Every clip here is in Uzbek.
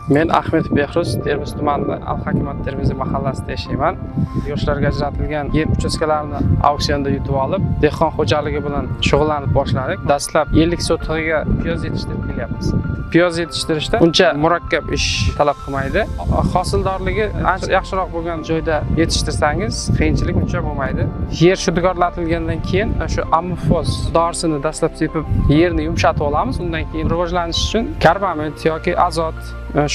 Men Ahmed Behruz, Termiz tumanida Al-Hakimat Termiziy mahallasida yashayman. Yoshlarga ajratilgan yer uchastkalarini auksionda yutib olib, dehqon xo'jaligi bilan shug'ullanib boshladik. Dastlab 50 sotixga piyoz yetishtirib kelyapmiz. Piyoz yetishtirishda uncha murakkab ish talab qilmaydi. Hosildorligi ancha yaxshiroq bo'lgan joyda yetishtirsangiz, qiyinchilik uncha bo'lmaydi. Yer shudgorlatilgandan keyin shu ammofoz dorisini dastlab sepib, yerni yumshatib olamiz. Undan keyin rivojlanish uchun karbamid yoki azot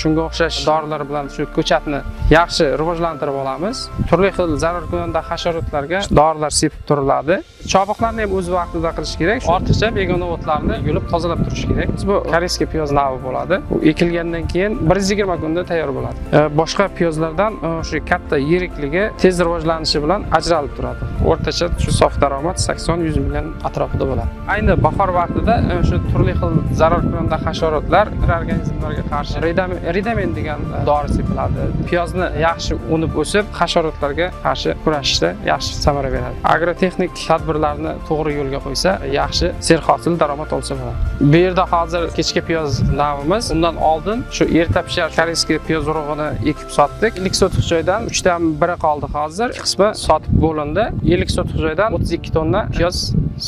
shunga o'xshash dorilar bilan shu ko'chatni yaxshi rivojlantirib olamiz. Turli xil zararkunanda hasharotlarga dorilar sepib turiladi. Chobiqlarni ham o'z vaqtida qilish kerak. Ortiqcha begona o'tlarni yulib tozalab turish kerak. Bu koreyskiy piyoz navi bo'ladi. U ekilgandan keyin 120 kunda tayyor bo'ladi. Boshqa piyozlardan shu katta yirikligi tez rivojlanishi bilan ajralib turadi. O'rtacha shu sof daromad 80-100 million atrofida bo'ladi. Ayni bahor vaqtida shu turli xil zararkunanda hasharotlar, organizmlarga qarshi Ridamen degan dori sepiladi. Piyozni yaxshi unib o'sib, hasharotlarga qarshi kurashishda yaxshi samara beradi. Agrotexnik tadbirlarni to'g'ri yo'lga qo'ysa, yaxshi serhosil daromad olsa bo'ladi. Bu yerda hozir kechki piyoz navimiz. Undan oldin shu erta pishar koreyskiy piyoz urug'ini ekib sotdik. 50 sotix joydan 3dan 1 qoldi hozir. Qismi sotib bo'lindi. 50 sotix joydan 32 tonna piyoz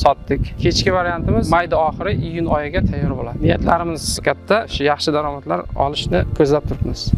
sotdik. Kechki variantimiz mayda oxiri iyun oyiga tayyor bo'ladi. Niyatlarimiz katta, shu yaxshi daromadlar olishni ko'zlab turibmiz.